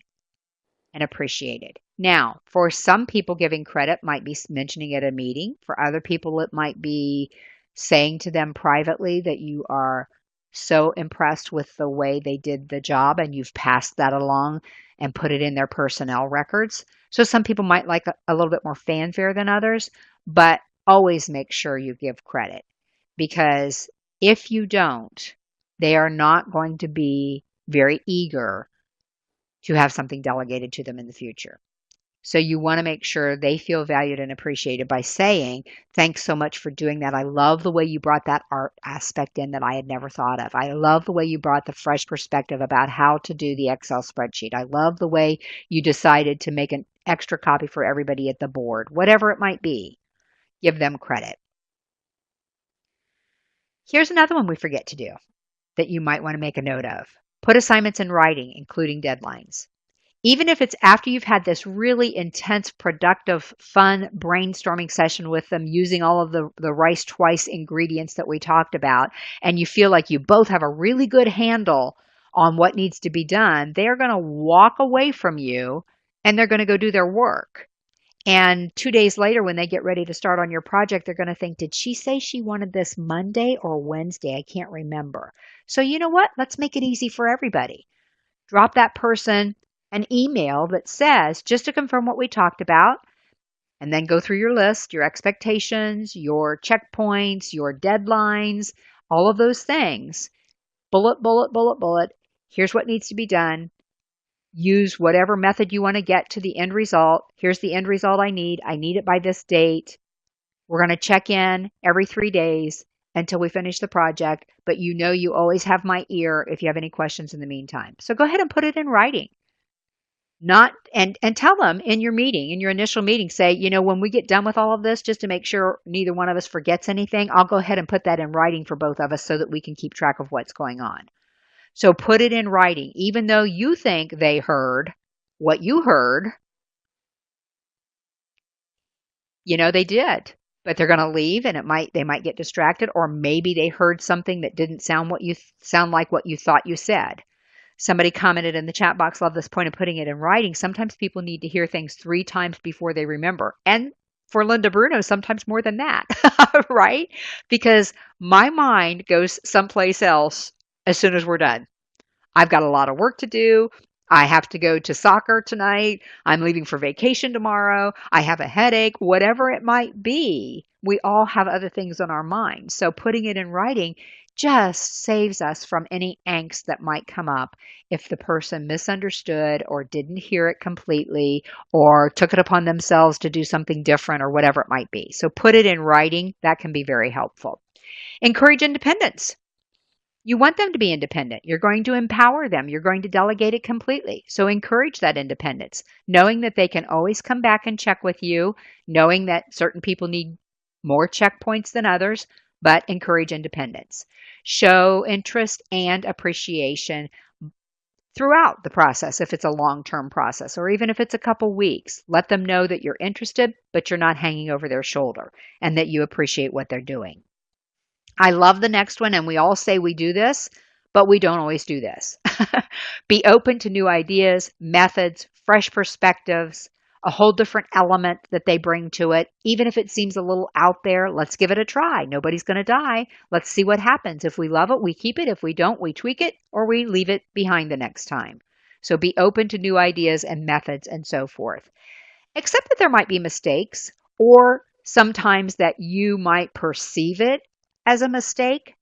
and appreciated. Now, for some people, giving credit might be mentioning at a meeting. For other people, it might be saying to them privately that you are so impressed with the way they did the job and you've passed that along and put it in their personnel records. So some people might like a little bit more fanfare than others, but always make sure you give credit, because if you don't, they are not going to be very eager to have something delegated to them in the future. So you want to make sure they feel valued and appreciated by saying, thanks so much for doing that. I love the way you brought that art aspect in that I had never thought of. I love the way you brought the fresh perspective about how to do the Excel spreadsheet. I love the way you decided to make an extra copy for everybody at the board, whatever it might be. Give them credit. Here's another one we forget to do that you might want to make a note of. Put assignments in writing, including deadlines. Even if it's after you've had this really intense, productive, fun brainstorming session with them using all of the Rice Twice ingredients that we talked about, and you feel like you both have a really good handle on what needs to be done, they're going to walk away from you and they're going to go do their work. And 2 days later, when they get ready to start on your project, they're going to think, did she say she wanted this Monday or Wednesday? I can't remember. So you know what? Let's make it easy for everybody. Drop that person an email that says, just to confirm what we talked about, and then go through your list, your expectations, your checkpoints, your deadlines, all of those things. Bullet, bullet, bullet, bullet. Here's what needs to be done. Use whatever method you want to get to the end result. Here's the end result I need. I need it by this date. We're going to check in every 3 days until we finish the project, but you know you always have my ear if you have any questions in the meantime. So go ahead and put it in writing. And tell them in your meeting, in your initial meeting, say, you know, when we get done with all of this, just to make sure neither one of us forgets anything, I'll go ahead and put that in writing for both of us so that we can keep track of what's going on. So put it in writing, even though you think they heard what you heard. You know, they did, but they're going to leave and they might get distracted, or maybe they heard something that didn't sound like what you thought you said. Somebody commented in the chat box, love this point of putting it in writing. Sometimes people need to hear things 3 times before they remember. And for Linda Bruno, sometimes more than that, right? Because my mind goes someplace else as soon as we're done. I've got a lot of work to do. I have to go to soccer tonight. I'm leaving for vacation tomorrow. I have a headache, whatever it might be. We all have other things on our mind. So putting it in writing just saves us from any angst that might come up if the person misunderstood or didn't hear it completely or took it upon themselves to do something different or whatever it might be. So put it in writing. That can be very helpful. Encourage independence. You want them to be independent. You're going to empower them. You're going to delegate it completely. So encourage that independence, knowing that they can always come back and check with you, knowing that certain people need more checkpoints than others, but encourage independence. Show interest and appreciation throughout the process if it's a long-term process, or even if it's a couple weeks. Let them know that you're interested, but you're not hanging over their shoulder and that you appreciate what they're doing. I love the next one, and we all say we do this, but we don't always do this. Be open to new ideas, methods, fresh perspectives, a whole different element that they bring to it. Even if it seems a little out there, let's give it a try. Nobody's going to die. Let's see what happens. If we love it, we keep it. If we don't, we tweak it or we leave it behind the next time. So be open to new ideas and methods and so forth. Accept that there might be mistakes or sometimes that you might perceive it as a mistake,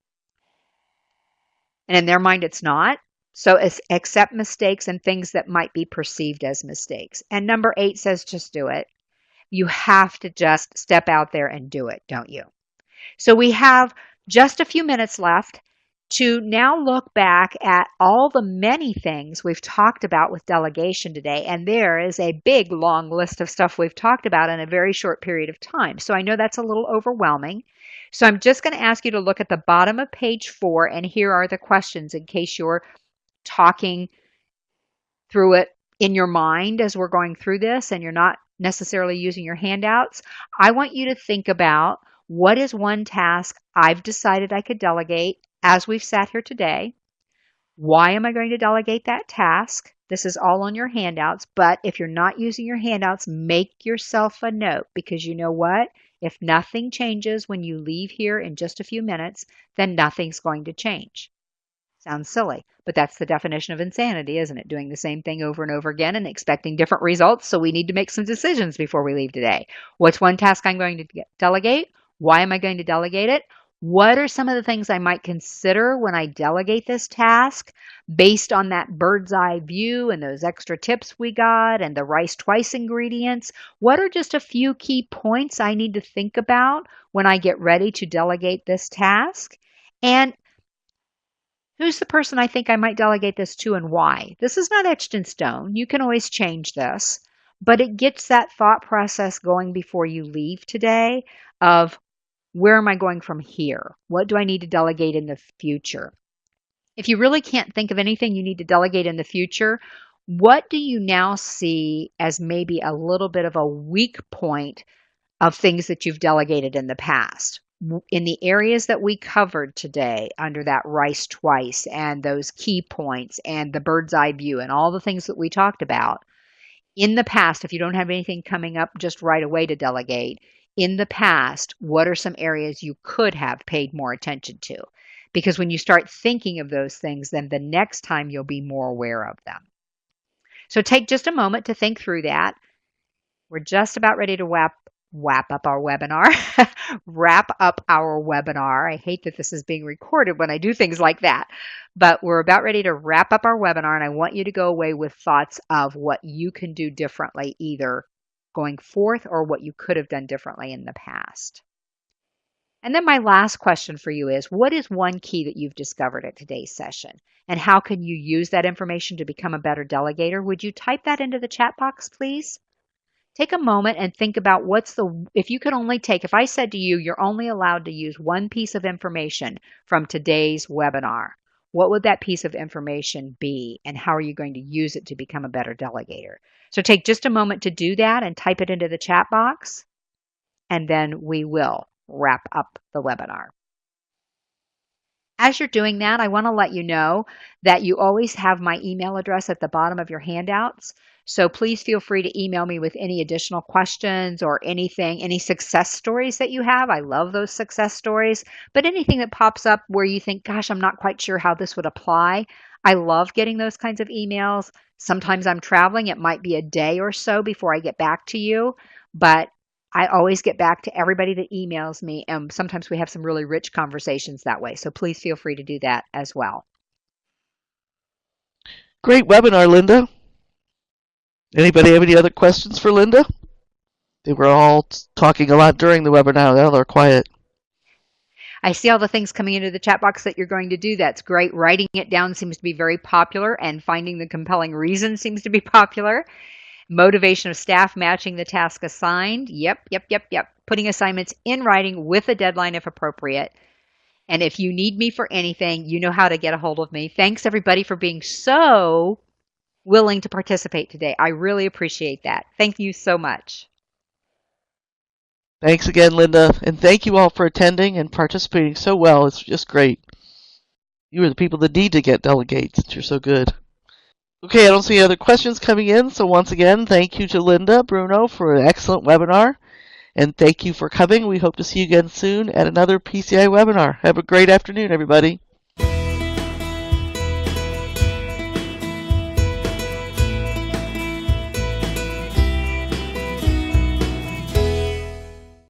and in their mind it's not. So accept mistakes and things that might be perceived as mistakes. And number 8 says just do it. You have to just step out there and do it, don't you? So we have just a few minutes left to now look back at all the many things we've talked about with delegation today. And there is a big, long list of stuff we've talked about in a very short period of time. So I know that's a little overwhelming. So I'm just going to ask you to look at the bottom of page 4, and here are the questions in case you're talking through it in your mind as we're going through this and you're not necessarily using your handouts. I want you to think about what is one task I've decided I could delegate as we've sat here today. Why am I going to delegate that task? This is all on your handouts, but if you're not using your handouts, make yourself a note, because you know what? If nothing changes when you leave here in just a few minutes, then nothing's going to change. Sounds silly, but that's the definition of insanity, isn't it? Doing the same thing over and over again and expecting different results. So we need to make some decisions before we leave today. What's one task I'm going to delegate? Why am I going to delegate it? What are some of the things I might consider when I delegate this task based on that bird's eye view and those extra tips we got and the rice twice ingredients? What are just a few key points I need to think about when I get ready to delegate this task? And who's the person I think I might delegate this to and why? This is not etched in stone. You can always change this, but it gets that thought process going before you leave today of, where am I going from here? What do I need to delegate in the future? If you really can't think of anything you need to delegate in the future, what do you now see as maybe a little bit of a weak point of things that you've delegated in the past? In the areas that we covered today under that rice twice and those key points and the bird's eye view and all the things that we talked about, in the past, if you don't have anything coming up just right away to delegate, in the past, what are some areas you could have paid more attention to? Because when you start thinking of those things, then the next time you'll be more aware of them. So take just a moment to think through that. We're just about ready to wrap up our webinar. Wrap up our webinar. I hate that this is being recorded when I do things like that, but we're about ready to wrap up our webinar, and I want you to go away with thoughts of what you can do differently, either going forth or what you could have done differently in the past. And then my last question for you is, what is one key that you've discovered at today's session? And how can you use that information to become a better delegator? Would you type that into the chat box, please? Take a moment and think about if you could only take, if I said to you, you're only allowed to use one piece of information from today's webinar, what would that piece of information be? And how are you going to use it to become a better delegator? So take just a moment to do that and type it into the chat box, and then we will wrap up the webinar. As you're doing that, I want to let you know that you always have my email address at the bottom of your handouts. So please feel free to email me with any additional questions or anything, any success stories that you have. I love those success stories, but anything that pops up where you think, gosh, I'm not quite sure how this would apply, I love getting those kinds of emails. Sometimes I'm traveling. It might be a day or so before I get back to you, but I always get back to everybody that emails me, and sometimes we have some really rich conversations that way. So please feel free to do that as well. Great webinar, Linda. Anybody have any other questions for Linda? They were all talking a lot during the webinar. Now they're quiet. I see all the things coming into the chat box that you're going to do. That's great. Writing it down seems to be very popular, and finding the compelling reason seems to be popular. Motivation of staff matching the task assigned. Yep. Putting assignments in writing with a deadline if appropriate. And if you need me for anything, you know how to get a hold of me. Thanks, everybody, for being so willing to participate today. I really appreciate that. Thank you so much. Thanks again, Linda, and thank you all for attending and participating so well. It's just great. You are the people that need to get delegates. You're so good. Okay, I don't see any other questions coming in, so once again, thank you to Linda Bruno for an excellent webinar, and thank you for coming. We hope to see you again soon at another PCI webinar. Have a great afternoon, everybody.